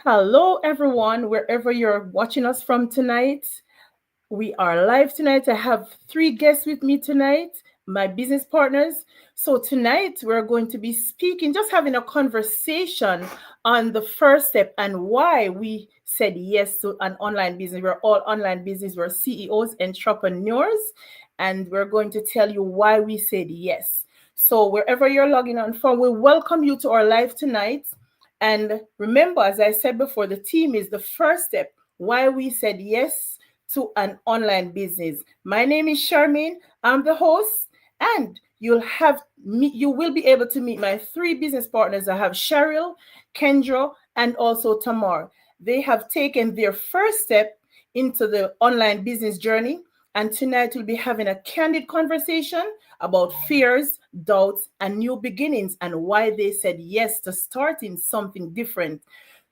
Hello, everyone, wherever you're watching us from tonight. We are live tonight. I have three guests with me tonight, my business partners. So, tonight we're going to be speaking, just having a conversation on the first step and why we said yes to an online business. We're all online business, we're CEOs, entrepreneurs, and we're going to tell you why we said yes. So, wherever you're logging on from, we welcome you to our live tonight. And remember, as I said before, the team is the first step why we said yes to an online business. My name is Charmaine. I'm the host, and you will be able to meet my three business partners. I have Sheryl, Kendra, and also Tamar. They have taken their first step into the online business journey, and tonight we'll be having a candid conversation about fears, doubts, and new beginnings and why they said yes to starting something different.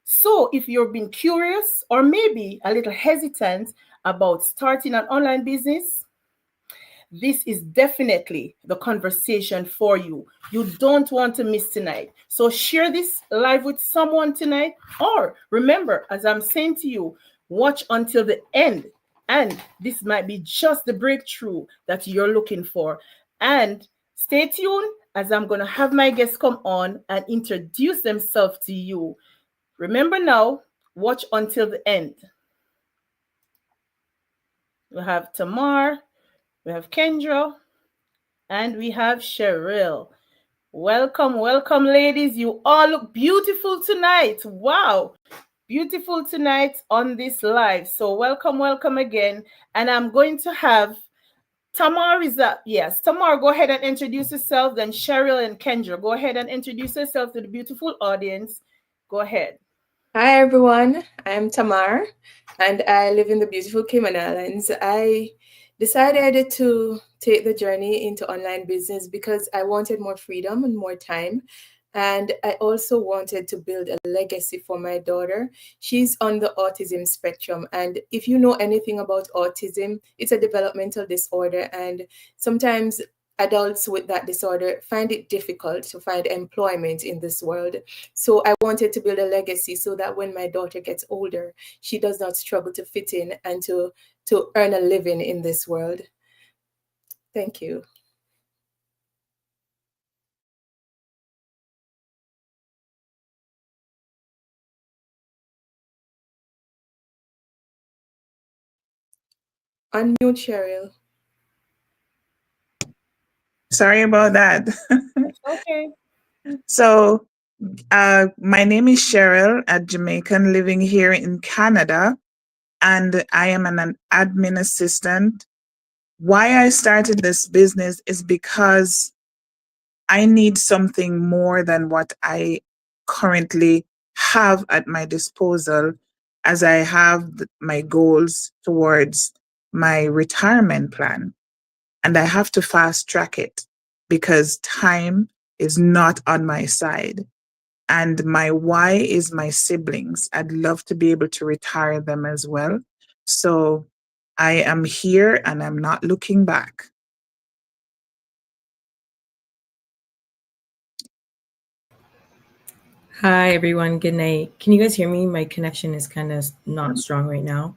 So, if you've been curious or maybe a little hesitant about starting an online business, this is definitely the conversation for you. You don't want to miss tonight. So, share this live with someone tonight, or remember, as I'm saying to you, watch until the end. And this might be just the breakthrough that you're looking for. And stay tuned as I'm going to have my guests come on and introduce themselves to you. Remember now, watch until the end. We have Tamar, we have Kendra, and we have Sheryl. Welcome, welcome, ladies. You all look beautiful tonight. Wow, beautiful tonight on this live. So, welcome, welcome again. And I'm going to have Tamar is up. Yes, Tamar, go ahead and introduce yourself. Then Sheryl and Kendra, go ahead and introduce yourself to the beautiful audience. Go ahead. Hi everyone, I'm Tamar and I live in the beautiful Cayman Islands. I decided to take the journey into online business because I wanted more freedom and more time. And I also wanted to build a legacy for my daughter. She's on the autism spectrum. And if you know anything about autism, it's a developmental disorder. And sometimes adults with that disorder find it difficult to find employment in this world. So I wanted to build a legacy so that when my daughter gets older, she does not struggle to fit in and to earn a living in this world. Thank you. Unmute Cheryl. Sorry about that. Okay. So, my name is Sheryl, a Jamaican living here in Canada, and I am an admin assistant. Why I started this business is because I need something more than what I currently have at my disposal, as I have my goals towards my retirement plan. And I have to fast track it because time is not on my side. And my why is my siblings. I'd love to be able to retire them as well. So I am here and I'm not looking back. Hi everyone, good night. Can you guys hear me? My connection is kind of not strong right now.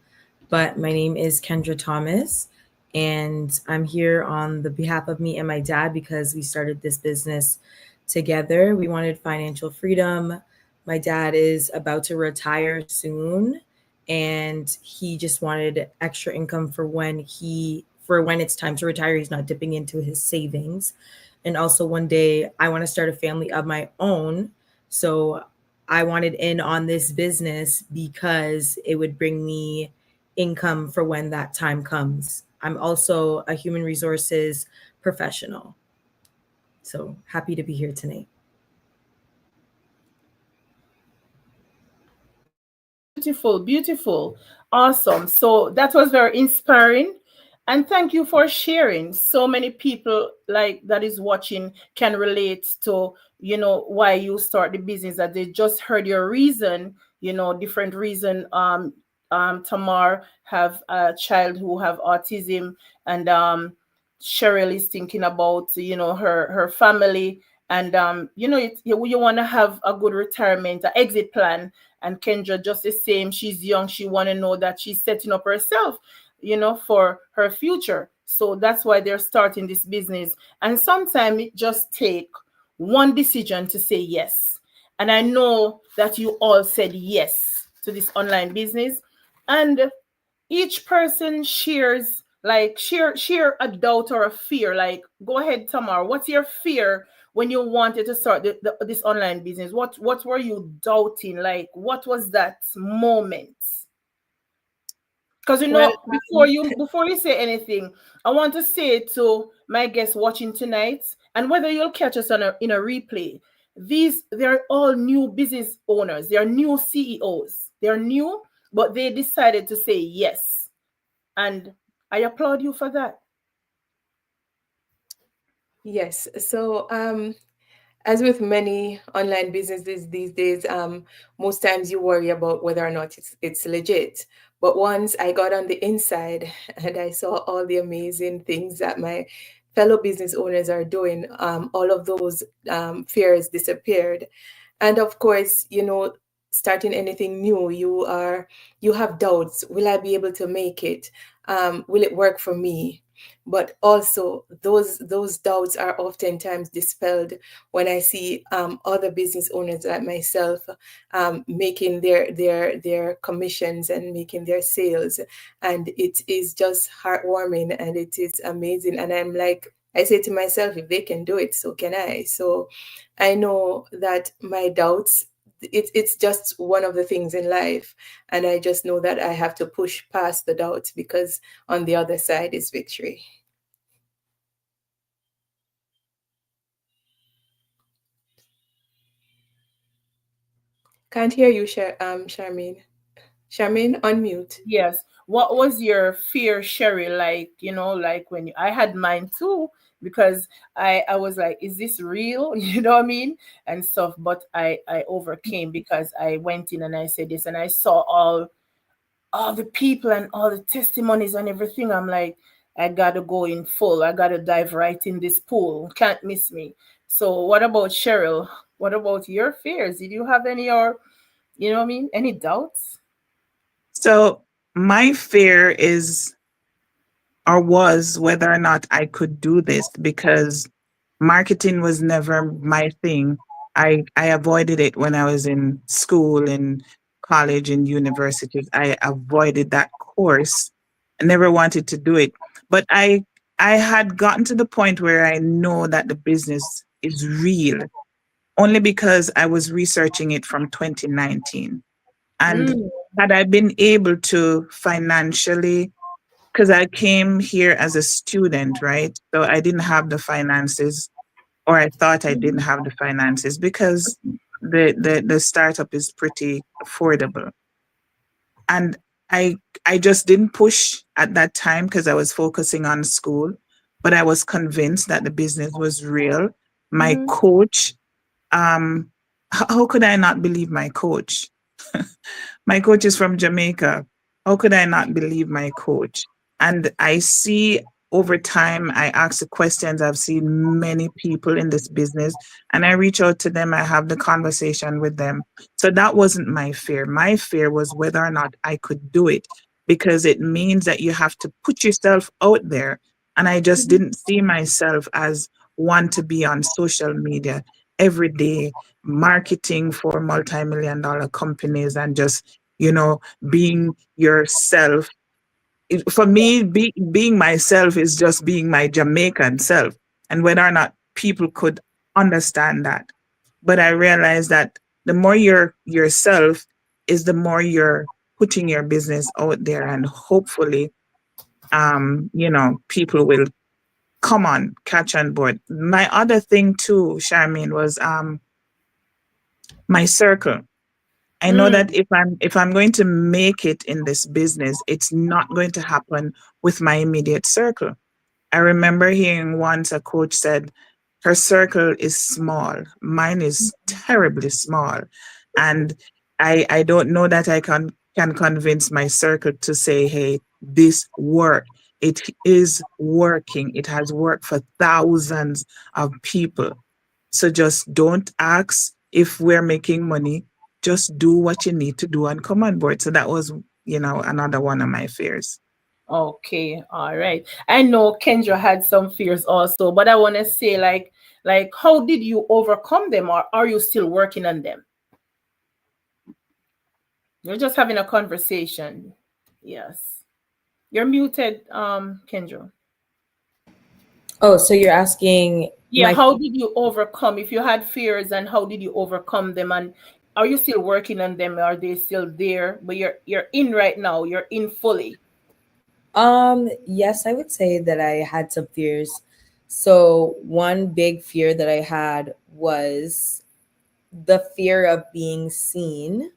But my name is Kendra Thomas, and I'm here on the behalf of me and my dad because we started this business together. We wanted financial freedom. My dad is about to retire soon, and he just wanted extra income for when it's time to retire. He's not dipping into his savings. And also one day I want to start a family of my own, so I wanted in on this business because it would bring me income for when that time comes. I'm also a human resources professional. So happy to be here tonight. Beautiful, beautiful. Awesome. So that was very inspiring. And thank you for sharing. So many people like that is watching can relate to, why you start the business, that they just heard your reason, different reason. Tamar have a child who have autism, and Cheryl is thinking about, her family, And you want to have a good retirement, an exit plan. And Kendra, just the same, she's young, she want to know that she's setting up herself, for her future. So that's why they're starting this business. And sometimes it just take one decision to say yes. And I know that you all said yes to this online business. And each person shares, like, share a doubt or a fear. Like, go ahead, Tamar, what's your fear when you wanted to start this online business? What were you doubting? Like, what was that moment? Because Well, before you say anything, I want to say to my guests watching tonight, and whether you'll catch us in a replay, they're all new business owners. They're new CEOs. They're new, but they decided to say yes. And I applaud you for that. yes. So, as with many online businesses these days, most times you worry about whether or not it's legit. But once I got on the inside and I saw all the amazing things that my fellow business owners are doing, all of those fears disappeared. And of course, starting anything new, you have doubts. Will I be able to make it? Will it work for me? But also those doubts are oftentimes dispelled when I see other business owners like myself making their commissions and making their sales, and it is just heartwarming and it is amazing. And I say to myself, if they can do it, so can I. So I know that my doubts, it's just one of the things in life, and I just know that I have to push past the doubts because on the other side is victory. Can't hear you, Charmaine. Charmaine, unmute. Yes. What was your fear, Sherry? Like, like when I had mine too, because I was like, is this real? You know what I mean? And stuff. But I overcame because I went in and I said this, and I saw all the people and all the testimonies and everything. I'm like, I gotta go in full. I gotta dive right in this pool. Can't miss me. So what about Cheryl? What about your fears? Did you have any, or you know what I mean? Any doubts? So my fear is or was whether or not I could do this because marketing was never my thing. I avoided it when I was in school, in college, in universities. I avoided that course. I never wanted to do it. But I had gotten to the point where I know that the business is real only because I was researching it from 2019. And Mm, had I been able to financially, because I came here as a student, right? So I didn't have the finances, or I thought I didn't have the finances because the startup is pretty affordable. And I just didn't push at that time because I was focusing on school, but I was convinced that the business was real. My mm, coach, how could I not believe my coach? My coach is from Jamaica. How could I not believe my coach? And I see over time, I ask the questions. I've seen many people in this business and I reach out to them. I have the conversation with them. So that wasn't my fear. My fear was whether or not I could do it because it means that you have to put yourself out there. And I just mhm, didn't see myself as one to be on social media every day marketing for multi-million dollar companies and just being yourself. For me, being myself is just being my Jamaican self, and whether or not people could understand that. But I realized that the more you're yourself is the more you're putting your business out there, and hopefully people will come on, catch on board. My other thing too, Charmaine, was my circle. I know that mm, if I'm going to make it in this business, it's not going to happen with my immediate circle. I remember hearing once a coach said, her circle is small. Mine is terribly small. And I don't know that I can convince my circle to say, hey, this work. It is working. It has worked for thousands of people. So just don't ask if we're making money. Just do what you need to do and come on board. So that was, another one of my fears. Okay, all right. I know Kendra had some fears also, but I want to say like how did you overcome them, or are you still working on them? You're just having a conversation. Yes. You're muted, Kendra. Oh, so you're asking Yeah, my how did you overcome if you had fears, and how did you overcome them, and are you still working on them, or are they still there? But you're in right now, you're in fully. yes, I would say that I had some fears. So one big fear that I had was the fear of being seen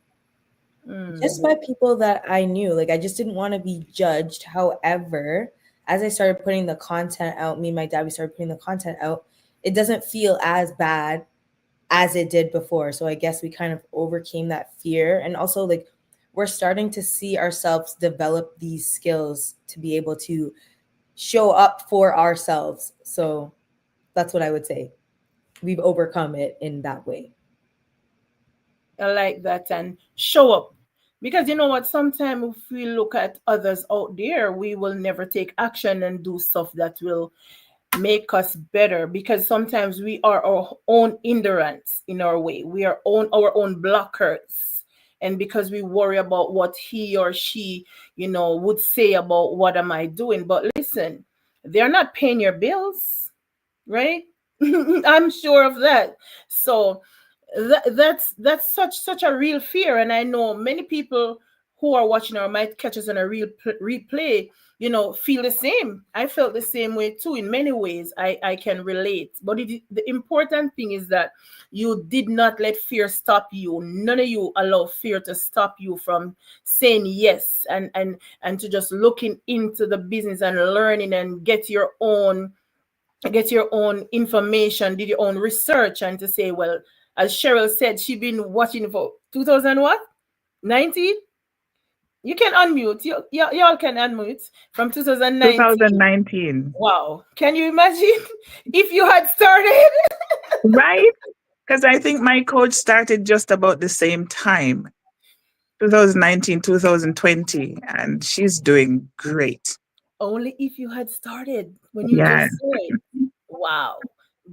just Mm. by people that I knew. Like I just didn't want to be judged. However, as I started putting the content out, me and my dad, we started putting the content out, it doesn't feel as bad as it did before. So I guess we kind of overcame that fear. And also like we're starting to see ourselves develop these skills to be able to show up for ourselves. So that's what I would say. We've overcome it in that way. I like that, and show up. Because you know what, sometimes if we look at others out there, we will never take action and do stuff that will make us better, because sometimes we are our own hindrance in our way. We are our own blockers. And because we worry about what he or she, would say about what am I doing. But listen, they're not paying your bills, right? I'm sure of that. So that's such a real fear, and I know many people who are watching or might catch us on a real replay, feel the same. I felt the same way too. In many ways, I can relate. But the important thing is that you did not let fear stop you. None of you allow fear to stop you from saying yes, and to just looking into the business and learning and get your own information, did your own research, and to say, well, as Sheryl said, she been watching for 2000 what? 19? You can unmute. Y'all can unmute from 2019. 2019. Wow. Can you imagine if you had started? Right? Because I think my coach started just about the same time, 2019, 2020, and she's doing great. Only if you had started when you Yeah. just said, wow.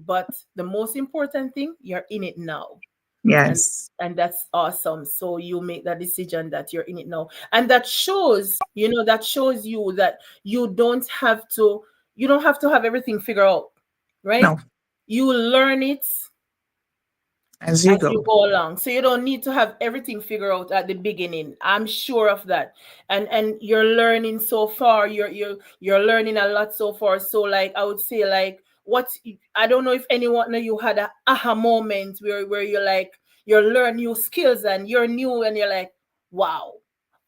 But the most important thing, you're in it now. and Yes. and that's awesome. So you make that decision that you're in it now, and that shows you that you don't have to have everything figured out, right? No, You learn it as you as you go. go along, so you don't need to have everything figured out at the beginning. I'm sure of that. And you're learning so far. You're learning a lot so far. So like I would say, like, what, I don't know if anyone of you had a aha moment where you're like, you learn new skills and you're new and you're like, wow.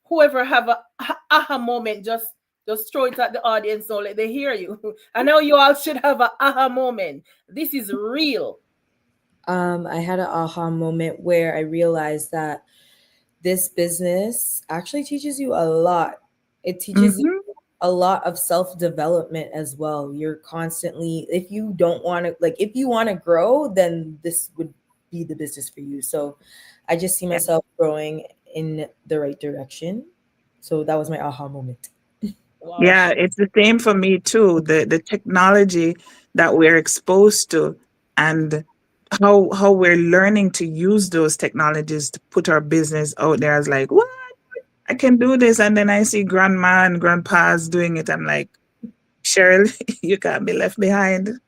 Whoever have a aha moment, just throw it at the audience, so let they hear you. I know you all should have a aha moment. This is real. I had an aha moment where I realized that this business actually teaches you a lot. It teaches you Hmm. a lot of self development as well. You're constantly, if you don't want to, like, if you want to grow, then this would be the business for you. So I just see Yeah. myself growing in the right direction. So that was my aha moment. Wow. Yeah, it's the same for me too. The technology that we're exposed to, and how we're learning to use those technologies to put our business out there as like, what? I can do this. And then I see grandma and grandpas doing it. I'm like, Cheryl, you can't be left behind.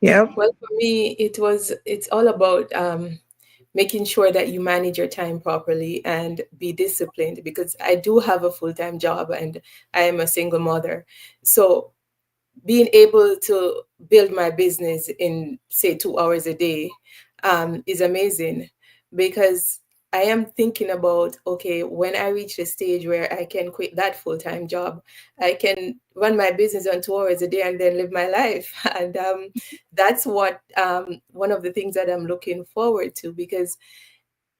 Yep. Well, for me, it's all about making sure that you manage your time properly and be disciplined, because I do have a full-time job and I am a single mother. So being able to build my business in, say, 2 hours a day is amazing, because I am thinking about, okay, when I reach the stage where I can quit that full-time job, I can run my business on 2 hours a day and then live my life. And that's what one of the things that I'm looking forward to, because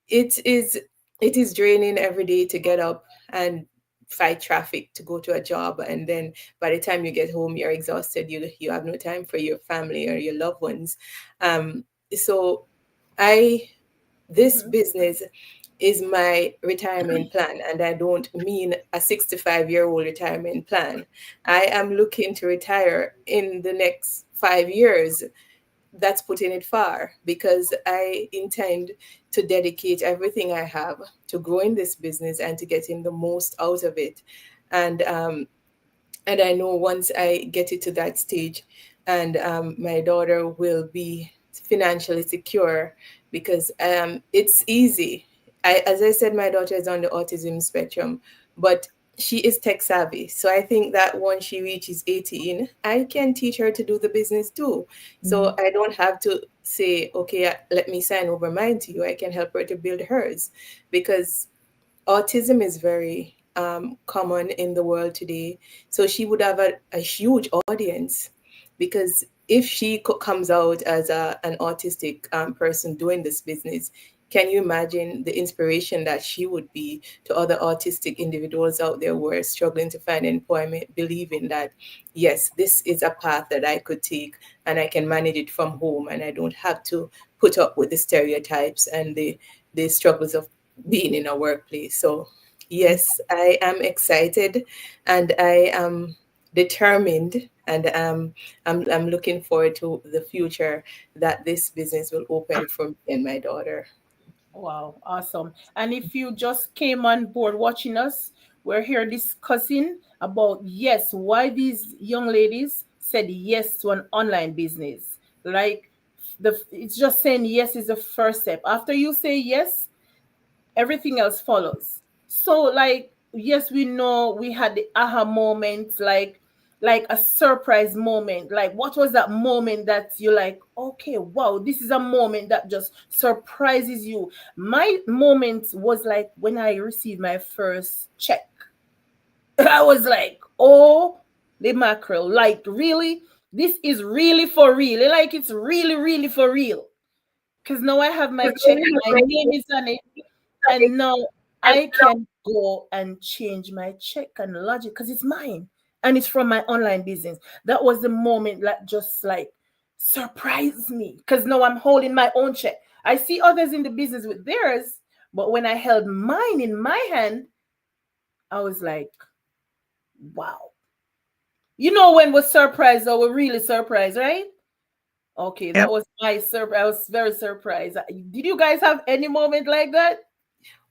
it is it is draining every day to get up and fight traffic to go to a job, and then by the time you get home, you're exhausted. You have no time for your family or your loved ones. So I this business is my retirement plan, and I don't mean a 65-year-old retirement plan. I am looking to retire in the next 5 years. That's putting it far, because I intend to dedicate everything I have to growing this business and to getting the most out of it. And and I know once I get it to that stage, and my daughter will be financially secure, because it's easy. As I said, my daughter is on the autism spectrum, but she is tech savvy. So I think that once she reaches 18, I can teach her to do the business too. So I don't have to say, okay, let me sign over mine to you. I can help her to build hers, because autism is very common in the world today. So she would have a huge audience, because if she comes out as an autistic person doing this business, can you imagine the inspiration that she would be to other autistic individuals out there who are struggling to find employment, believing that, yes, this is a path that I could take and I can manage it from home, and I don't have to put up with the stereotypes and the struggles of being in a workplace. So, yes, I am excited, and I am determined, and I'm looking forward to the future that this business will open for me and my daughter. Wow, awesome. And if you just came on board watching us, we're here discussing about, yes, why these young ladies said yes to an online business. Like, it's just saying yes is the first step. After you say yes, everything else follows. So, like, yes, we know we had the aha moment, like a surprise moment. Like, what was that moment that you're like, okay, wow, this is a moment that just surprises you? My moment was like when I received my first check. I was like, oh, the mackerel, like, really, this is really for real. Like, it's really, really for real. Because now I have my check, my name is on it, and now I can go and change my check and lodge it because it's mine and it's from my online business. That was the moment that just like surprised me, because now I'm holding my own check. I see others in the business with theirs, but when I held mine in my hand, I was like, wow. You know when we're surprised or we're really surprised, right? Okay, that Yep. was my surprise. I was very surprised. Did you guys have any moment like that?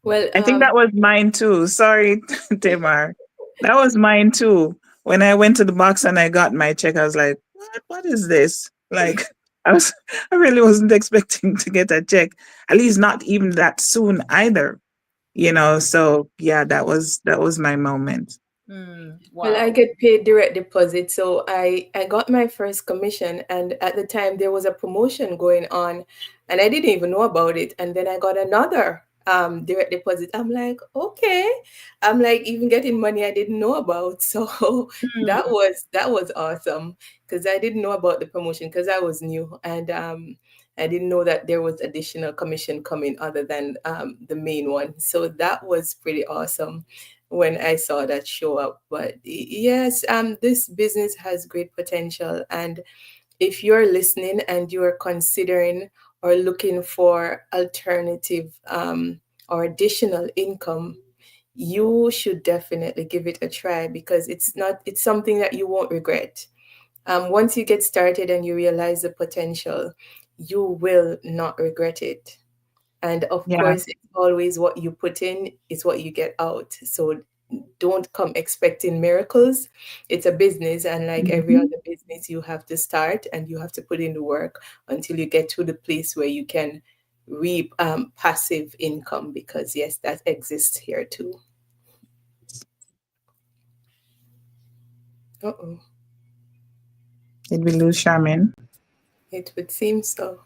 Well, I think that was mine too. Sorry, Tamar. That was mine too. When I went to the box and I got my check, I was like, what is this? Like I was I really wasn't expecting to get a check. At least not even that soon either. So yeah, that was my moment. well, I Wow. get paid direct deposit, so I got my first commission, and at the time there was a promotion going on, and I didn't even know about it. And then I got another direct deposit. I'm like, okay, I'm like even getting money I didn't know about. So Hmm. that was awesome, because I didn't know about the promotion because I was new, and I didn't know that there was additional commission coming other than the main one. So that was pretty awesome when I saw that show up. But yes, this business has great potential. And if you're listening and you're considering or looking for alternative or additional income, you should definitely give it a try, because it's something that you won't regret. Once you get started and you realize the potential, you will not regret it. And of Yeah. course, it's always what you put in is what you get out. So don't come expecting miracles. It's a business, and like every Mhm. other business, you have to start and you have to put in the work until you get to the place where you can reap passive income, because yes, that exists here too. Uh-oh, Did we lose Charmin? it would seem so.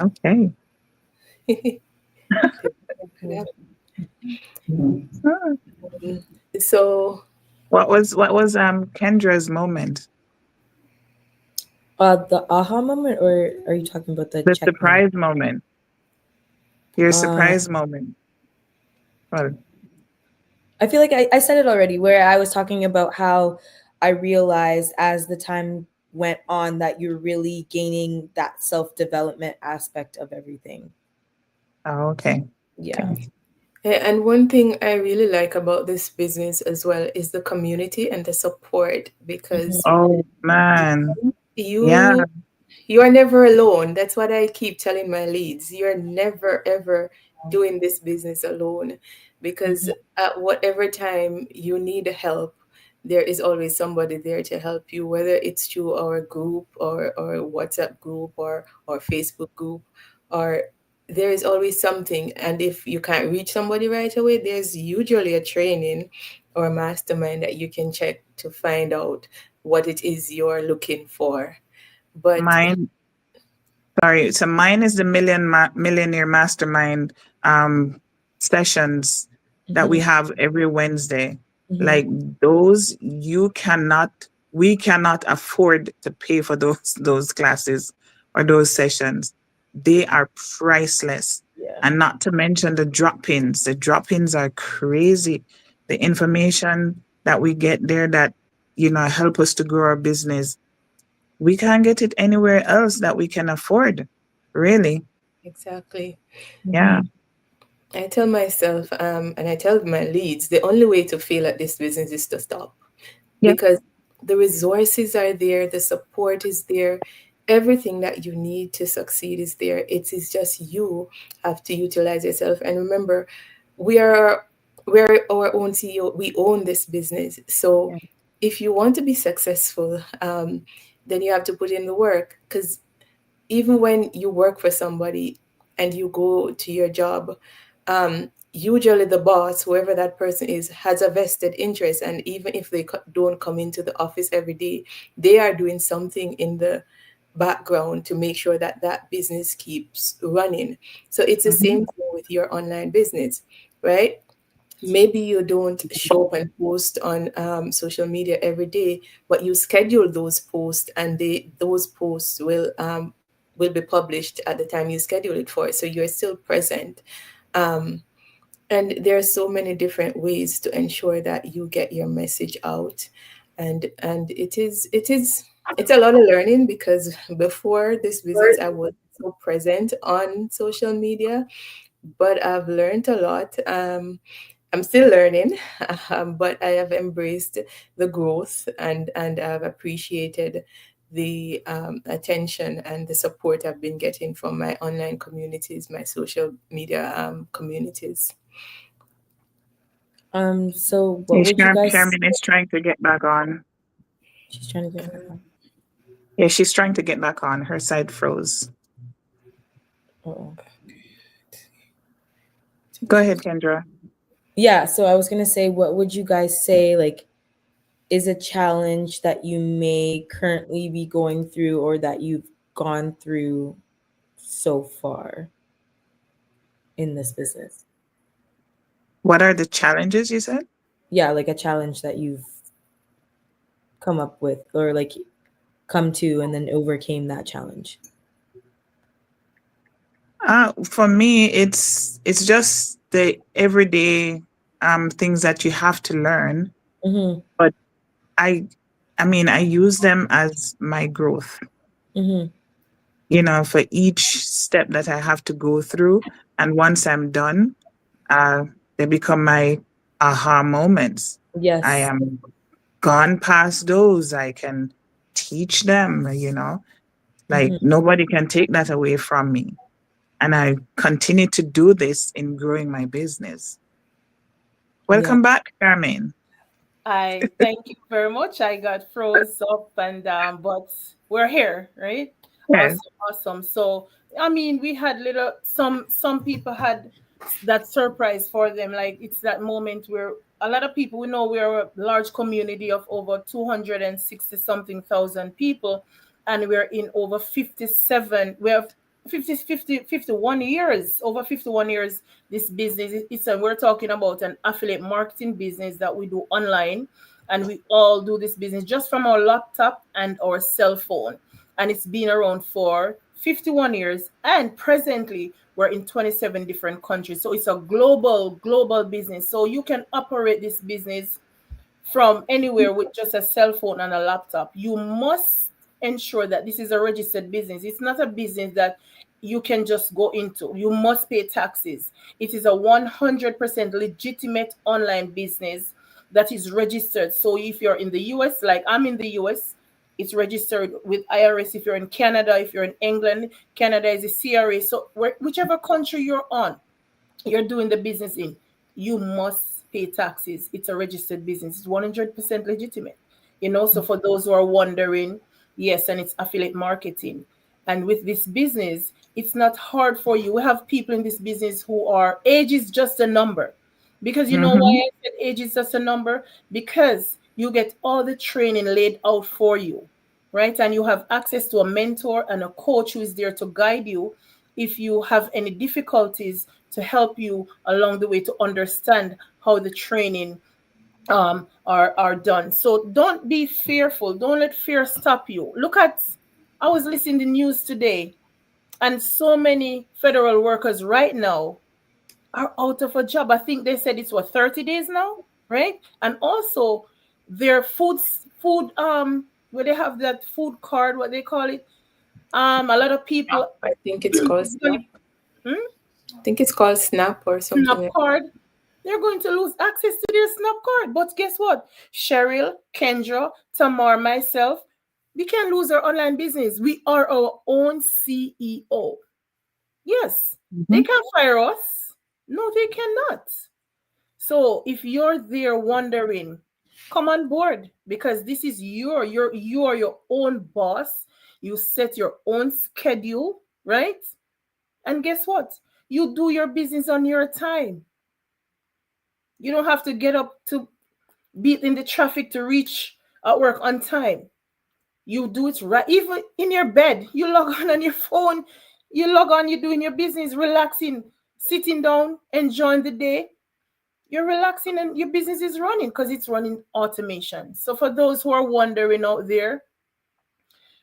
Okay. Ah. So What was Kendra's moment? The aha moment, or are you talking about the The check moment? surprise moment. Your Uh, surprise moment. Well, I feel like I said it already, where I was talking about how I realized as the time went on that you're really gaining that self development aspect of everything. Oh, okay. Yeah. Okay. And one thing I really like about this business as well is the community and the support, Mhm. because Oh man. Yeah. you you are never alone. That's what I keep telling my leads. You're never ever doing this business alone, because Mhm. at whatever time you need help, there is always somebody there to help you, whether it's through our group or WhatsApp group or Facebook group, or there is always something. And if you can't reach somebody right away, there's usually a training or a mastermind that you can check to find out what it is you're looking for. But Mine. Sorry. So mine is the millionaire mastermind sessions that we Mhm. have every Wednesday. Mhm. Like those, we cannot afford to pay for those classes or those sessions. They are priceless. Yeah. And not to mention the drop-ins. The drop-ins are crazy. The information that we get there that, help us to grow our business, we can't get it anywhere else that we can afford. Really. exactly. Yeah. Mhm. I tell myself, and I tell my leads, the only way to fail at this business is to stop, Yep. because the resources are there, the support is there, everything that you need to succeed is there. It is just you have to utilize yourself. And remember, we are we're our own CEO. We own this business. So Yeah. if you want to be successful, then you have to put in the work. Because even when you work for somebody and you go to your job, usually the boss, whoever that person is, has a vested interest. And even if they don't come into the office every day, they are doing something in the background to make sure that that business keeps running. So it's the Mhm. same thing with your online business, right? Maybe you don't show up and post on social media every day, but you schedule those posts, and those posts will be published at the time you schedule it for. So you're still present. Um, and there are so many different ways to ensure that you get your message out. And it's a lot of learning, because before this business I was so present on social media, but I've learned a lot. I'm still learning, but I have embraced the growth, and I've appreciated the attention and the support I've been getting from my online communities, my social media communities. So what Yeah, would you guys? Sherman is trying to get back on. She's trying to get back on. Yeah, she's trying to get back on. Her side froze. Oh. Go ahead, Kendra. Yeah, so I was gonna say, what would you guys say, like, is a challenge that you may currently be going through or that you've gone through so far in this business? What are the challenges you said? Yeah, like a challenge that you've come up with or like come to and then overcame that challenge. For me, it's just the everyday things that you have to learn. Mm-hmm. But I I mean, I use them as my growth. Mm-hmm. For each step that I have to go through, and once I'm done, uh, they become my aha moments. I Yes. am gone past those. I can teach them. Like Mm-hmm. nobody can take that away from me. And I continue to do this in growing my business. Yeah. Welcome back, Carmen. I thank you very much. I got froze up, and but we're here, right? Yes. Awesome, awesome. So I mean, we had little some people had that surprise for them. Like it's that moment where a lot of people, we know we're a large community of over 260 something thousand people, and we're in over 57. We have 51 years, over 51 years. This business, we're talking about an affiliate marketing business that we do online, and we all do this business just from our laptop and our cell phone, and it's been around for 51 years, and presently we're in 27 different countries. So it's a global business. So you can operate this business from anywhere with just a cell phone and a laptop. You must ensure that this is a registered business. It's not a business that you can just go into. You must pay taxes. It is a 100% legitimate online business that is registered. So if you're in the US, like I'm in the US, it's registered with IRS. If you're in Canada, if you're in England, Canada is a CRA. So whichever country you're doing the business in, you must pay taxes. It's a registered business. It's 100% legitimate. So for those who are wondering, yes, and it's affiliate marketing. And with this business, it's not hard for you. We have people in this business who are, age is just a number. Because you know why Mm-hmm. I said age is just a number? Because you get all the training laid out for you, right? And you have access to a mentor and a coach who is there to guide you if you have any difficulties, to help you along the way to understand how the training are done. So don't be fearful. Don't let fear stop you. I was listening to the news today, and so many federal workers right now are out of a job. I think they said it's 30 days now, right? And also their food where they have that food card, what they call it. A lot of people I think it's called Snap. Hmm? I think it's called Snap or something Snap like card, they're going to lose access to their Snap card. But guess what? Sheryl, Kendra, Tamar, myself, we can lose our online business. We are our own CEO. Yes, they Mm-hmm. can fire us. No, they cannot. So if you're there wondering, come on board, because this is you are your own boss. You set your own schedule, right? And guess what? You do your business on your time. You don't have to get up to beat in the traffic to reach at work on time. You do it right, even in your bed. You log on your phone. You log on. You're doing your business, relaxing, sitting down, enjoying the day. You're relaxing, and your business is running because it's running automation. So for those who are wondering out there,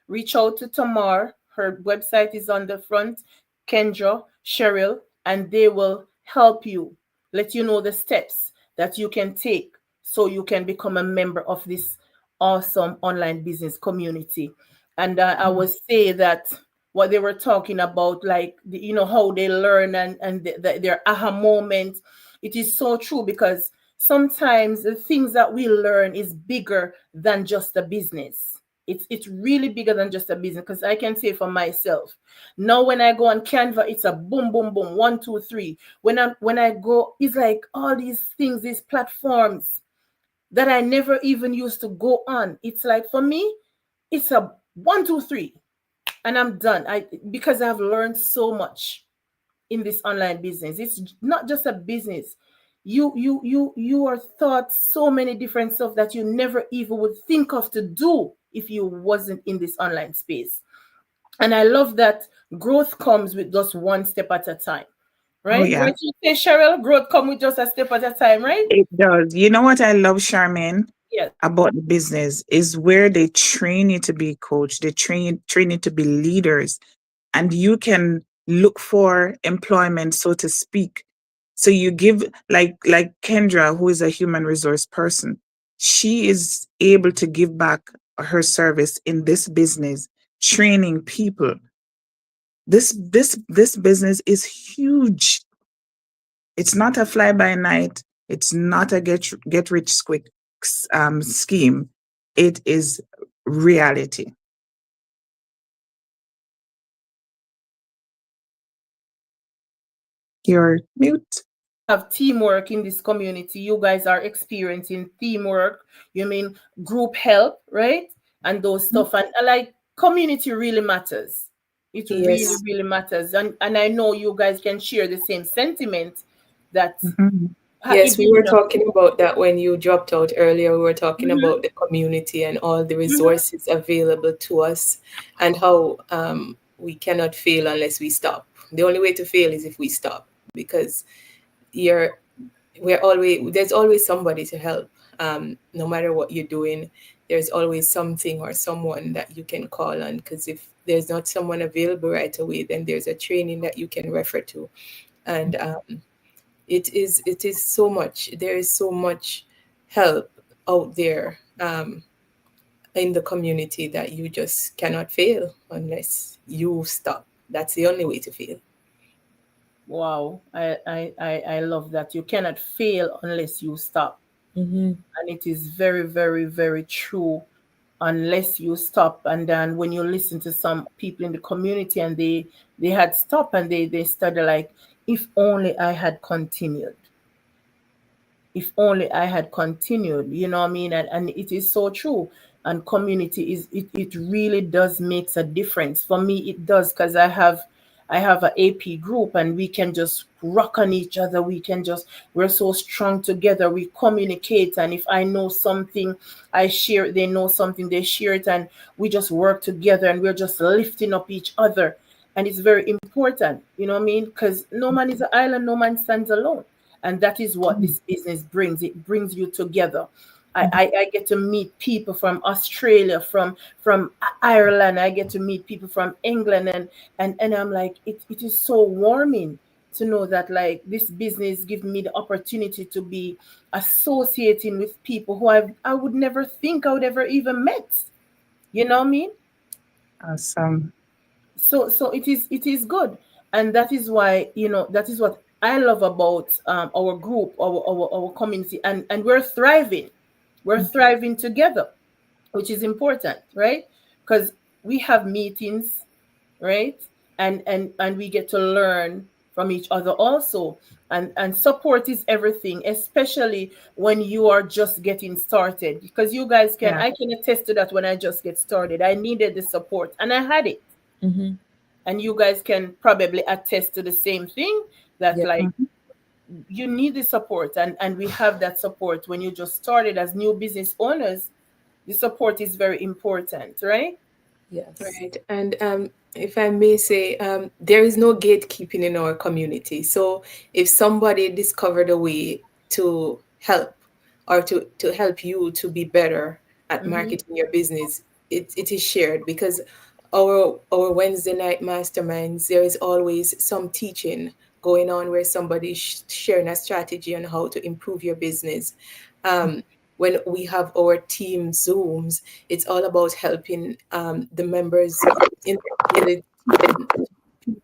reach out to Tamar. Her website is on the front, Kendra, Sheryl, and they will help you, let you know the steps that you can take so you can become a member of this awesome online business community. And I would say that what they were talking about, like, how they learn, and their aha moment, it is so true, because sometimes the things that we learn is bigger than just a business. It's really bigger than just a business, because I can say for myself, now when I go on Canva, it's a boom boom boom, 1 2 3. When I go, it's like all these things, these platforms that I never even used to go on. It's like, for me, it's a 1 2 3, and I'm done. Because I've learned so much in this online business. It's not just a business. You are taught so many different stuff that you never even would think of to do if you wasn't in this online space. And I love that growth comes with just one step at a time. Oh, Right? yeah. Right? You say, Sheryl, growth come with just a step at a time, right? It does. You know what I love, Charmaine, Yes. about the business is where they train you to be coach. They train you to be leaders, and you can look for employment, so to speak. So you give, like Kendra, who is a human resource person, she is able to give back her service in this business, training people. This business is huge. It's not a fly by night. It's not a get rich quick scheme. It is reality. You're mute. Have teamwork in this community. You guys are experiencing teamwork. You mean group help, right? And those stuff. And like, community really matters. It really, yes. really matters. And I know you guys can share the same sentiment that Mhm. Yes, if we you were know. talking about that when you dropped out earlier. We were talking Mhm, about the community and all the mhm. resources available to us, and how we cannot fail unless we stop. The only way to fail is if we stop, because you're we're always there's always somebody to help, no matter what you're doing. there's always something or someone that you can call on, because if there's not someone available right away, then there's a training that you can refer to. And it is so much, there is so much help out there in the community, that you just cannot fail unless you stop. That's the only way to fail. Wow, I love that. You cannot fail unless you stop. Mm-hmm. And it is very, very, very true unless you stop. And then when you listen to some people in the community and they had stopped and they started like, if only I had continued, if only I had continued, you know what I mean? And it is so true. And community is it really does makes a difference. For me, it does because I have a AP group and we can just rock on each other. We're so strong together. We communicate. And if I know something, I share it, they know something, they share it, and we just work together and we're just lifting up each other. And it's very important, you know what I mean? Because no man is an island, no man stands alone, and that is what this business brings. It brings you together. I get to meet people from Australia, from Ireland. I get to meet people from England, and I'm like, it is so warming to know that like this business gives me the opportunity to be associating with people who I would never think I would ever even met. You know what I mean? Awesome. So it is good, and that is why, that is what I love about our group, our community, and we're thriving together, which is important, right? Because we have meetings, right? And we get to learn from each other also, and support is everything, especially when you are just getting started, because you guys can Yeah. I can attest to that. When I just get started, I needed the support and I had it, Mm-hmm. and you guys can probably attest to the same thing, that Yep. like Mhm. you need the support, and we have that support when you just started as new business owners. The support is very important, right? Yes. Right. And if I may say, there is no gatekeeping in our community. So if somebody discovered a way to help, or to help you to be better at Mm-hmm. marketing your business, it is shared, because our Wednesday night masterminds, there is always some teaching going on where somebody is sharing a strategy on how to improve your business. Um, when we have our team Zooms, it's all about helping the members in the team improve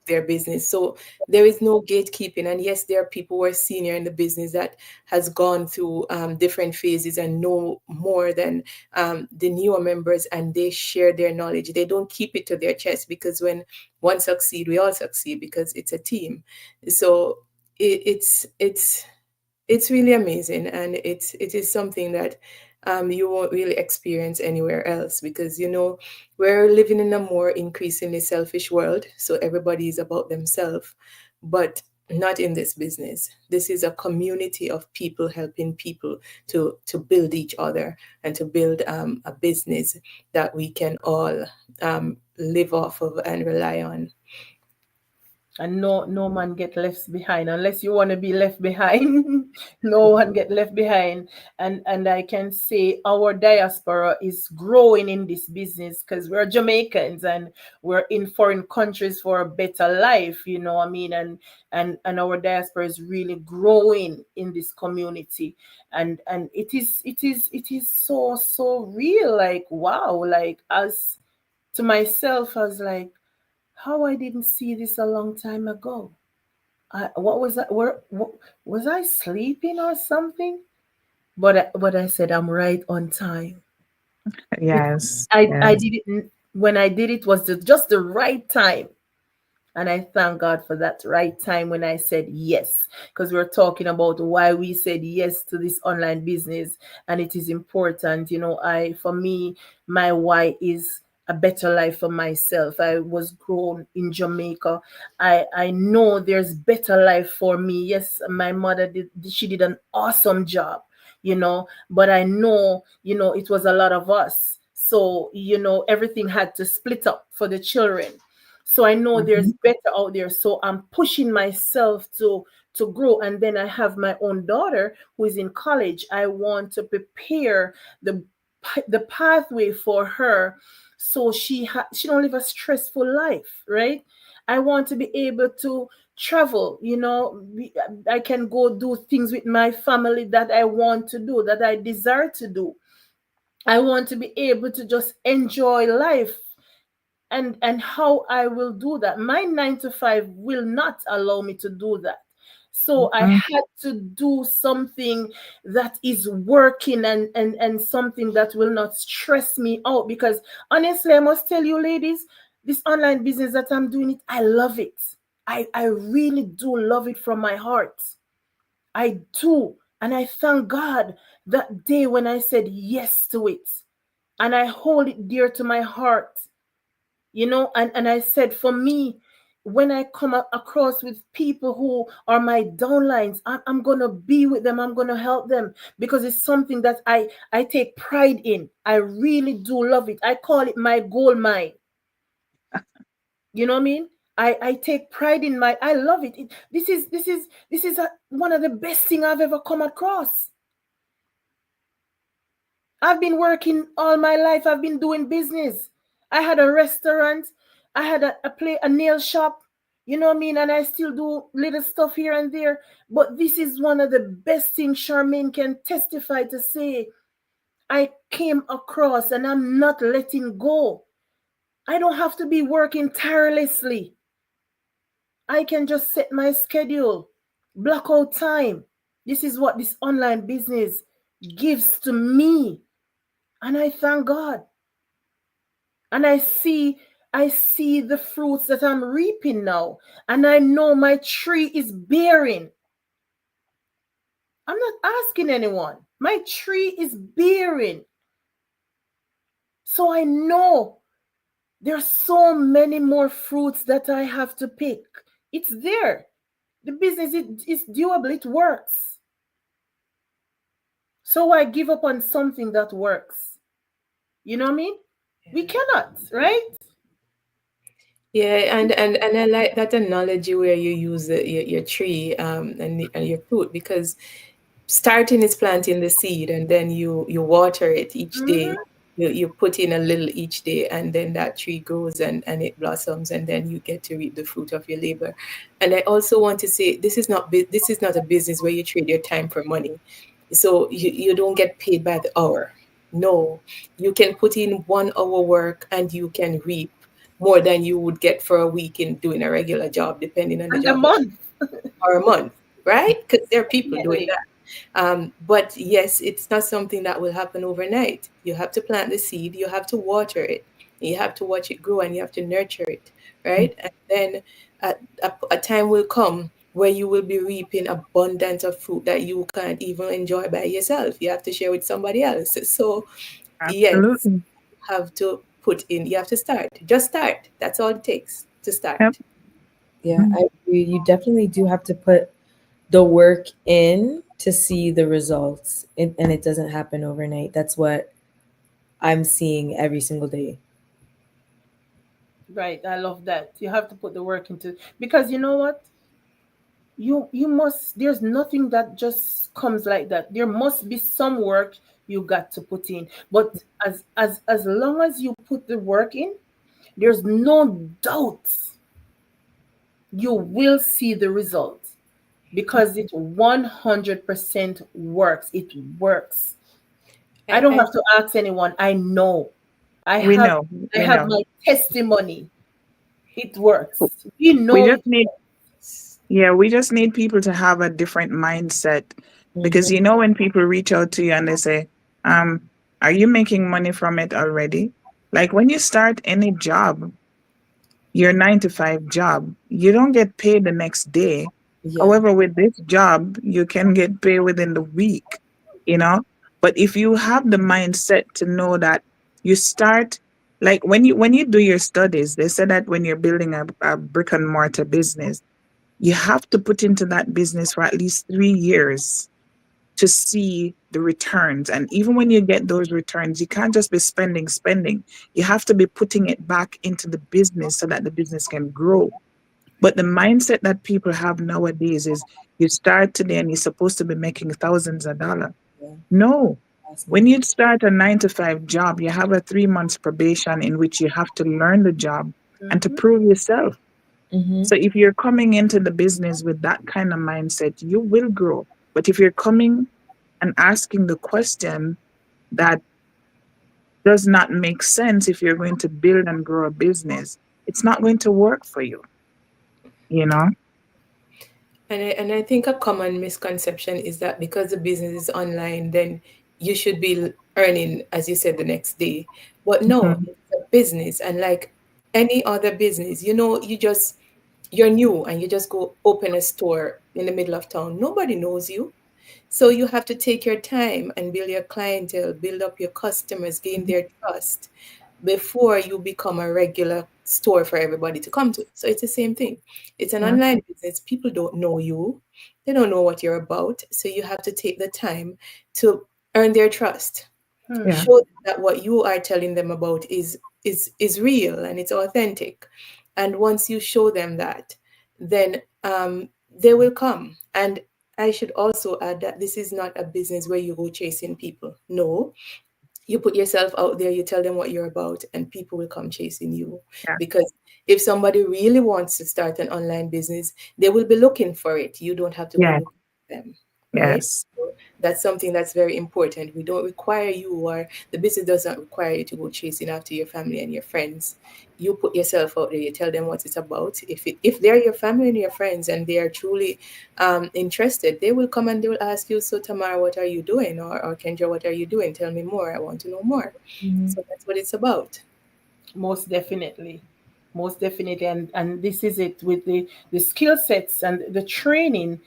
their business. So there is no gatekeeping. And yes, there are people who are senior in the business that has gone through different phases and know more than the newer members, and they share their knowledge. They don't keep it to their chest, because when one succeed, we all succeed, because it's a team. So it's really amazing, and it is something that you won't really experience anywhere else, because we're living in a more increasingly selfish world, so everybody is about themselves, but not in this business. This is a community of people helping people to build each other, and to build a business that we can all live off of and rely on. And no man get left behind unless you want to be left behind. No one get left behind. And I can say our diaspora is growing in this business because we're Jamaicans and we're in foreign countries for a better life, you know what I mean? And our diaspora is really growing in this community. And it is so real. Like wow, like as to myself, I was like, how I didn't see this a long time ago. What was that? What, was I sleeping or something? But I said I'm right on time. It, Yes. I Yes. did it when I did it was just the right time. And I thank God for that right time when I said yes, because we're talking about why we said yes to this online business, and it is important. For me, my why is a better life for myself. I was grown in Jamaica. I know there's better life for me. Yes, my mother she did an awesome job, but I know, it was a lot of us. So, everything had to split up for the children. So I know there's Mhm. better out there. So I'm pushing myself to grow. And then I have my own daughter who is in college. I want to prepare the the pathway for her, so she don't live a stressful life, right? I want to be able to travel, I can go do things with my family that I want to do, that I desire to do. I want to be able to just enjoy life. And how I will do that, my 9 to 5 will not allow me to do that. So I Mhm. had to do something that is working, and something that will not stress me out, because honestly, I must tell you, ladies, this online business that I'm doing, it I love it. I really do love it from my heart. I do. And I thank God that day when I said yes to it. And I hold it dear to my heart. And I said, for me, when I come across with people who are my downlines, I'm going to be with them. I'm going to help them, because it's something that I take pride in. I really do love it. I call it my gold mine. You know what I mean? I take pride in I love it. This is one of the best thing I've ever come across. I've been working all my life. I've been doing business. I had a restaurant. I had a nail shop. You know what I mean? And I still do little stuff here and there. But this is one of the best things Charmaine can testify to say. I came across, and I'm not letting go. I don't have to be working tirelessly. I can just set my schedule, block out time. This is what this online business gives to me. And I thank God. And I see the fruits that I'm reaping now. And I know my tree is bearing. I'm not asking anyone. My tree is bearing. So I know there's so many more fruits that I have to pick. It's there. The business is doable. It works. So I give up on something that works. You know what I mean? We cannot, right? Yeah, and I like that analogy where you use your tree and your fruit, because starting is planting the seed, and then you water it each day. Mm-hmm. You put in a little each day, and then that tree grows and it blossoms, and then you get to reap the fruit of your labor. And I also want to say, this is not a business where you trade your time for money. So you don't get paid by the hour. No, you can put in 1 hour work and you can reap more than you would get for a week in doing a regular job, depending on the And a job that, month. or a month, right? Because there are people doing Definitely. that. But yes, it's not something that will happen overnight. You have to plant the seed, you have to water it, you have to watch it grow, and you have to nurture it, right? And then a time will come where you will be reaping abundance of fruit that you can't even enjoy by yourself. You have to share with somebody else. So, yes, Absolutely. have to put in, you have to start. Just start. That's all it takes to Yep. start. Yeah, Mhm. I agree. You definitely do have to put the work in to see the results, and it doesn't happen overnight. That's what I'm seeing every single day. Right. I love that. You have to put the work into, because you know what? You must, there's nothing that just comes like that. There must be some work you got to put in. But as long as you put the work in, there's no doubt you will see the result, because it 100% works. It works. I don't I have to ask anyone. I know. I We have know. I We have know. my testimony. It works. We We know just it need, works. yeah, we just need people to have a different mindset. Because Hmm. when people reach out to you and they say, um, are you making money from it already? Like when you start any job, your 9 to 5 job, you don't get paid the next day. Yeah. However, with this job, you can get paid within the week, you know? But if you have the mindset to know that you start, like when you do your studies, they say that when you're building a brick and mortar business, you have to put into that business for at least 3 years to see the returns. And even when you get those returns, you can't just be spending. You have to be putting it back into the business so that the business can grow. But the mindset that people have nowadays is you start today and you're supposed to be making thousands of dollars. Yeah. No, When you start a 9 to 5 job, you have a 3 months probation in which you have to learn the job and to Mhm. prove yourself. Mm-hmm. So if you're coming into the business with that kind of mindset, you will grow. But if you're coming and asking the question that does not make sense if you're going to build and grow a business, it's not going to work for you, you know? And I think a common misconception is that because the business is online, then you should be earning, as you said, the next day. But no, Mhm. it's a business, and like any other business, you're new and you just go open a store in the middle of town. Nobody knows you. So you have to take your time and build your clientele, build up your customers, gain their trust before you become a regular store for everybody to come to. So it's the same thing. It's an Yeah, online business. People don't know you. They don't know what you're about. So you have to take the time to earn their trust. Hmm. yeah, Show them that what you are telling them about is real and it's authentic. And once you show them that, then they will come. And I should also add that this is not a business where you go chasing people. No, you put yourself out there, you tell them what you're about, and people will come chasing you. yeah, Because if somebody really wants to start an online business, they will be looking for it. You don't have to go yeah, look for them, right? yes, So that's something that's very important. We don't require you, or the business doesn't require you to go chasing after your family and your friends. You put yourself out there, you tell them what it's about. If they're your family and your friends and they are truly interested, they will come and they will ask you, so Tamar, what are you doing? Or Kendra, what are you doing? Tell me more. I want to know more. Mm-hmm. So that's what it's about. Most definitely, most definitely. And this is it with the skill sets and the training.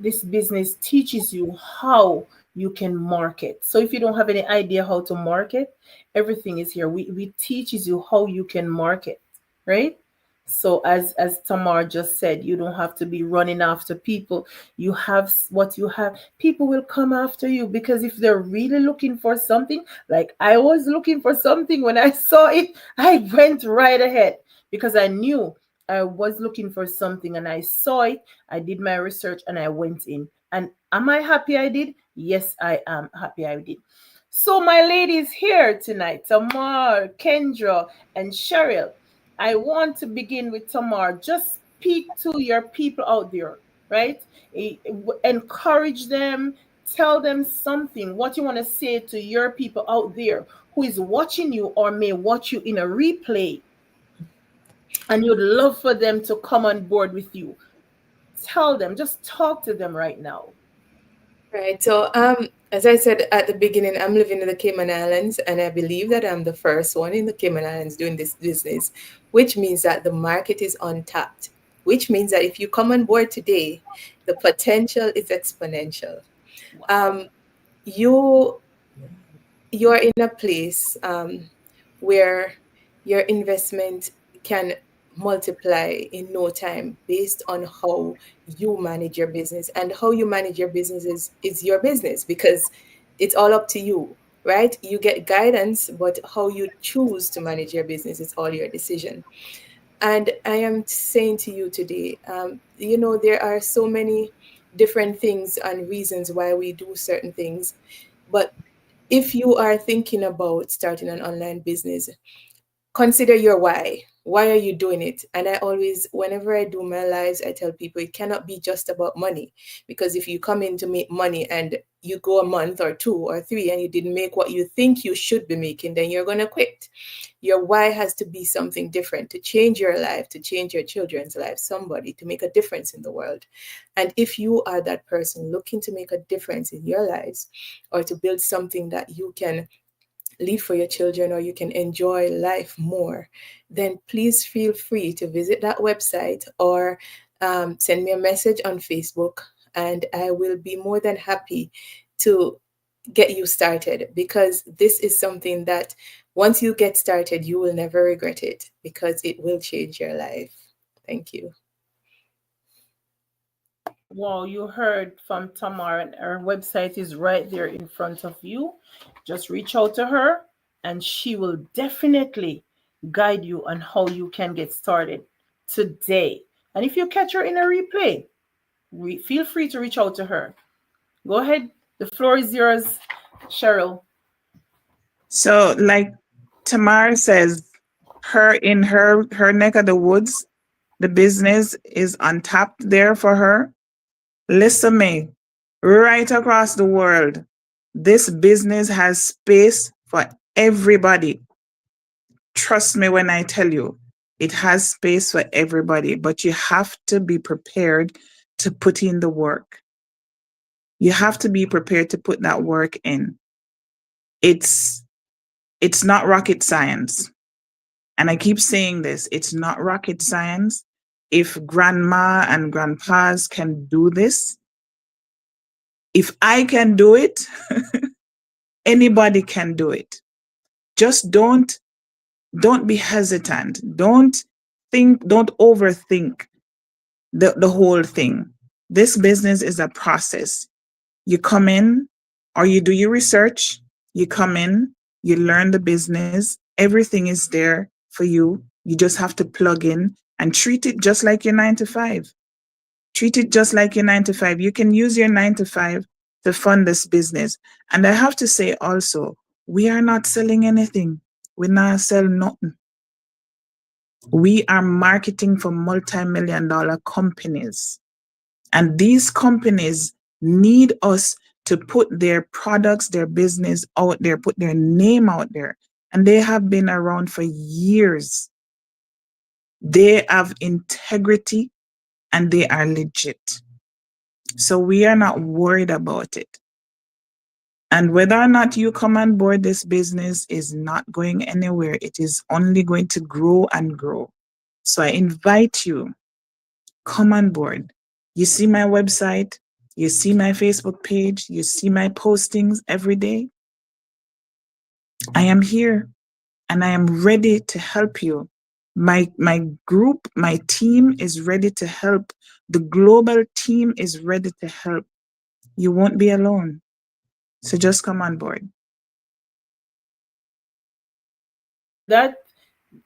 This business teaches you how you can market. So if you don't have any idea how to market, everything is here. We teaches you how you can market, right? So as Tamar just said, you don't have to be running after people. You have what you have. People will come after you because if they're really looking for something, like I was looking for something when I saw it, I went right ahead because I knew I was looking for something and I saw it. I did my research and I went in. And am I happy I did? Yes, I am happy I did. So, my ladies here tonight, Tamar, Kendra, and Sheryl, I want to begin with Tamar. Just speak to your people out there, right? Encourage them, tell them something, what you want to say to your people out there who is watching you or may watch you in a replay, and you'd love for them to come on board with you. Tell them, just talk to them right now. Right. So, as I said at the beginning, I'm living in the Cayman Islands, and I believe that I'm the first one in the Cayman Islands doing this business, which means that the market is untapped, which means that if you come on board today, the potential is exponential. Wow. Um, you you're in a place where your investment can multiply in no time based on how you manage your business, and how you manage your business is your business, because it's all up to you, right? You get guidance, but how you choose to manage your business is all your decision. And I am saying to you today, there are so many different things and reasons why we do certain things, but if you are thinking about starting an online business, consider your why. Why are you doing it? And I always, whenever I do my lives, I tell people it cannot be just about money. Because if you come in to make money and you go a month or two or three and you didn't make what you think you should be making, then you're going to quit. Your why has to be something different, to change your life, to change your children's life, somebody, to make a difference in the world. And if you are that person looking to make a difference in your lives, or to build something that you can leave for your children, or you can enjoy life more, then please feel free to visit that website, or send me a message on Facebook, and I will be more than happy to get you started, because this is something that once you get started, you will never regret it, because it will change your life. Thank you. Wow, you heard from Tamar, and her website is right there in front of you. Just reach out to her, and she will definitely guide you on how you can get started today. And if you catch her in a replay, feel free to reach out to her. Go ahead, the floor is yours. Cheryl. So, like Tamar says, her neck of the woods, the business is untapped there for her. Listen me, right across the world, this business has space for everybody. Trust me when I tell you, it has space for everybody, but you have to be prepared to put in the work. You have to be prepared to put that work in. It's it's not rocket science. And I keep saying this, it's not rocket science. If grandma and grandpas can do this, if I can do it, anybody can do it. Just don't be hesitant. Don't overthink the whole thing. This business is a process. You come in or you do your research, you come in, you learn the business, everything is there for you. You just have to plug in and treat it just like your 9 to 5. Treat it just like your 9 to 5. You can use your 9 to 5 to fund this business. And I have to say also, we are not selling anything. We're not selling nothing. We are marketing for multi-million dollar companies. And these companies need us to put their products, their business out there, put their name out there. And they have been around for years. They have integrity and they are legit. So we are not worried about it. And whether or not you come on board, this business is not going anywhere. It is only going to grow and grow. So I invite you, come on board. You see my website, you see my Facebook page, you see my postings every day. I am here and I am ready to help you. My group, my team is ready to help. The global team is ready to help. You won't be alone. So just come on board. That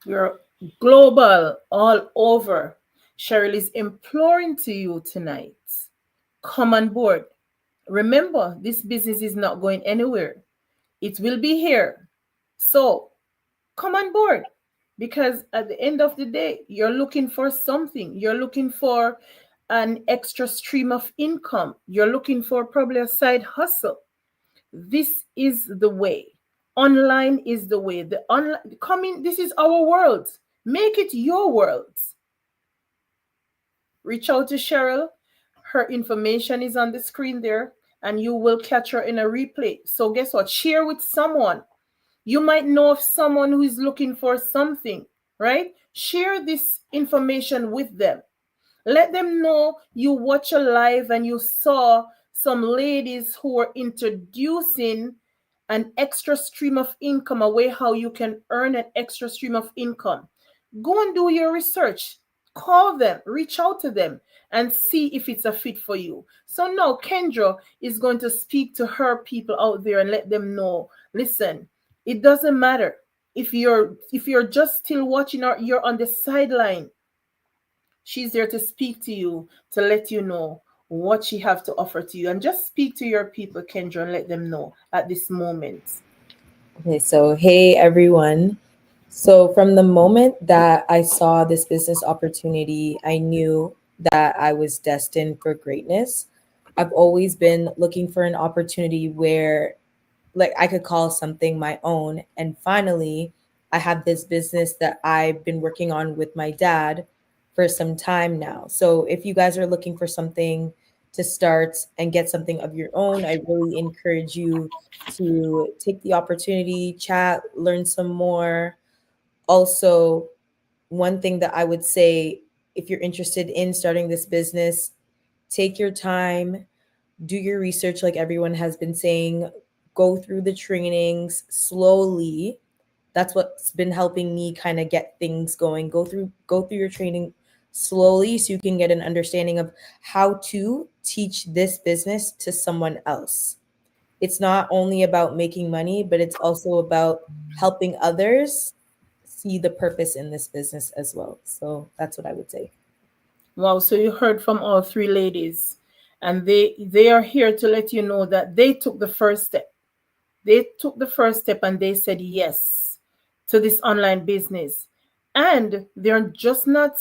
you're global all over. Cheryl is imploring to you tonight. Come on board. Remember, this business is not going anywhere. It will be here. So come on board because at the end of the day, you're looking for something. You're looking for an extra stream of income. You're looking for probably a side hustle. This is the way. Online is the way. The online coming, this is our world. Make it your world. Reach out to Cheryl. Her information is on the screen there, and you will catch her in a replay. So, guess what? Share with someone. You might know of someone who is looking for something, right? Share this information with them. Let them know you watch a live and you saw some ladies who were introducing an extra stream of income, a way how you can earn an extra stream of income. Go and do your research. Call them, reach out to them, and see if it's a fit for you. So now Kendra is going to speak to her people out there and let them know, listen, it doesn't matter if you're just still watching or you're on the sideline. She's there to speak to you, to let you know what she have to offer to you. And just speak to your people, Kendra, and let them know at this moment. Okay, so hey everyone. So from the moment that I saw this business opportunity, I knew that I was destined for greatness. I've always been looking for an opportunity where like I could call something my own. And finally, I have this business that I've been working on with my dad for some time now. So if you guys are looking for something to start and get something of your own, I really encourage you to take the opportunity, chat, learn some more. Also, one thing that I would say, if you're interested in starting this business, take your time, do your research like everyone has been saying, go through the trainings slowly. That's what's been helping me kind of get things going. Go through your training slowly so you can get an understanding of how to teach this business to someone else. It's not only about making money, but it's also about helping others see the purpose in this business as well. So that's what I would say. Wow, so you heard from all three ladies, and they are here to let you know that they took the first step. They took the first step and they said yes to this online business. And they're just not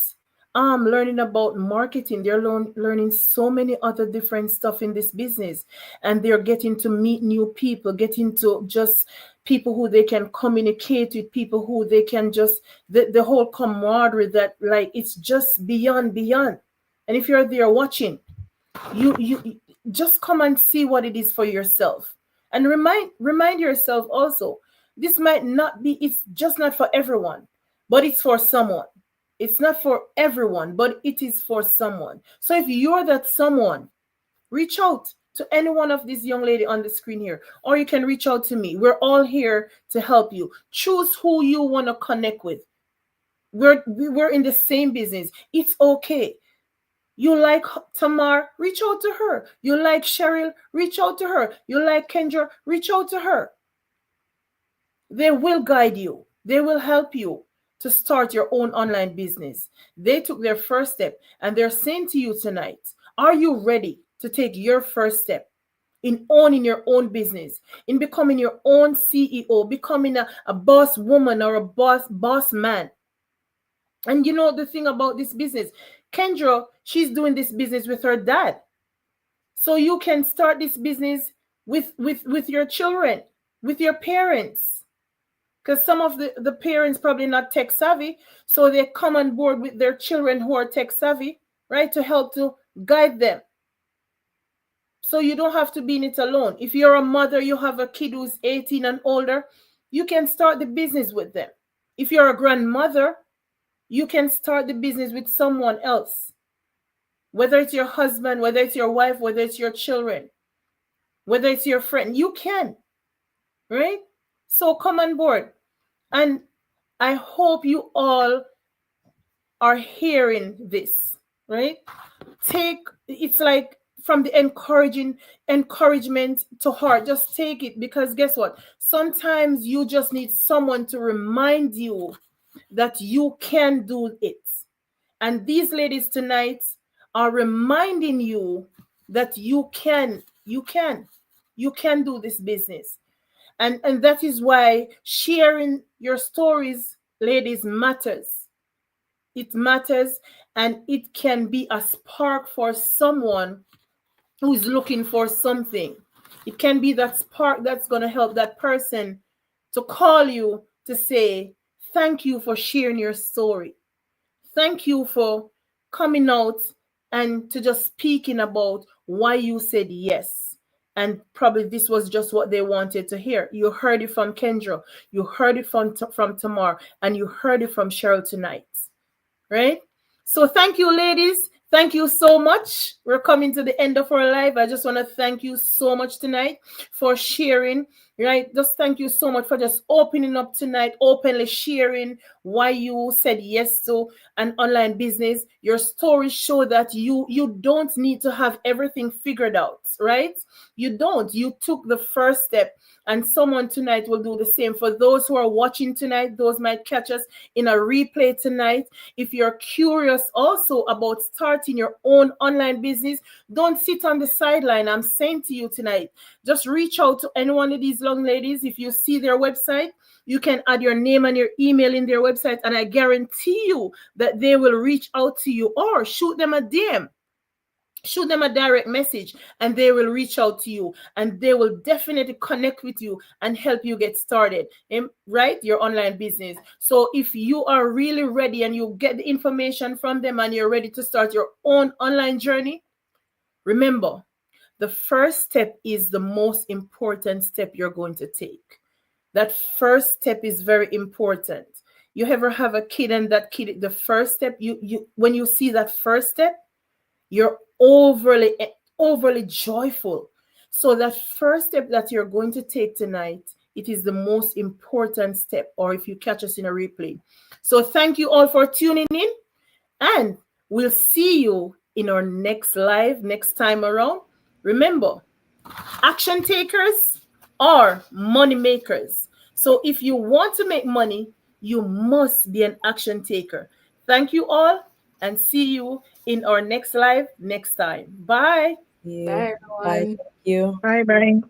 learning about marketing. They're learning so many other different stuff in this business. And they're getting to meet new people, getting to just people who they can communicate with, people who they can just, the whole camaraderie that, like, it's just beyond. And if you're there watching, you just come and see what it is for yourself, and remind yourself also, this might not be, it's just not for everyone, but it's for someone. It's not for everyone, but it is for someone. So if you're that someone, reach out to any one of these young lady on the screen here, or you can reach out to me. We're all here to help you. Choose who you want to connect with. We're in the same business. It's okay. You like Tamar, reach out to her. You like Sheryl, reach out to her. You like Kendra, reach out to her. They will guide you. They will help you to start your own online business. They took their first step and they're saying to you tonight, are you ready to take your first step in owning your own business, in becoming your own CEO, becoming a boss woman or a boss man? And you know the thing about this business, Kendra, she's doing this business with her dad. So you can start this business with your children, with your parents. Because some of the parents probably not tech savvy. So they come on board with their children who are tech savvy, right? To help to guide them. So you don't have to be in it alone. If you're a mother, you have a kid who's 18 and older, you can start the business with them. If you're a grandmother, you can start the business with someone else, whether it's your husband, whether it's your wife, whether it's your children, whether it's your friend. You can, right? So come on board. And I hope you all are hearing this, right? It's like from the encouragement to heart. Just take it, because guess what? Sometimes you just need someone to remind you that you can do it. And these ladies tonight are reminding you that you can do this business. And that is why sharing your stories, ladies, matters. It matters, and it can be a spark for someone who is looking for something. It can be that spark that's going to help that person to call you to say, thank you for sharing your story. Thank you for coming out and to just speaking about why you said yes. And probably this was just what they wanted to hear. You heard it from Kendra, you heard it from Tamar, and you heard it from Sheryl tonight, right? So thank you, ladies. Thank you so much. We're coming to the end of our live. I just want to thank you so much tonight for sharing, right? Just thank you so much for just opening up tonight, openly sharing why you said yes to an online business. Your stories show that you don't need to have everything figured out, right? You don't. You took the first step, and someone tonight will do the same. For those who are watching tonight, those might catch us in a replay tonight. If you're curious also about starting your own online business, don't sit on the sideline. I'm saying to you tonight, just reach out to any one of these young ladies. If you see their website, you can add your name and your email in their website, and I guarantee you that they will reach out to you, or shoot them a DM. Shoot them a direct message and they will reach out to you, and they will definitely connect with you and help you get started in, right, your online business. So if you are really ready and you get the information from them and you're ready to start your own online journey, remember, the first step is the most important step you're going to take. That first step is very important. You ever have a kid, and that kid, the first step, you when you see that first step, you're overly joyful. So that first step that you're going to take tonight, it is the most important step, or if you catch us in a replay. So thank you all for tuning in, and we'll see you in our next live next time around. Remember, action takers are money makers. So if you want to make money, you must be an action taker. Thank you all, and see you in our next live next time. Bye. You. Bye, Bye. everyone. Thank you. Bye bye.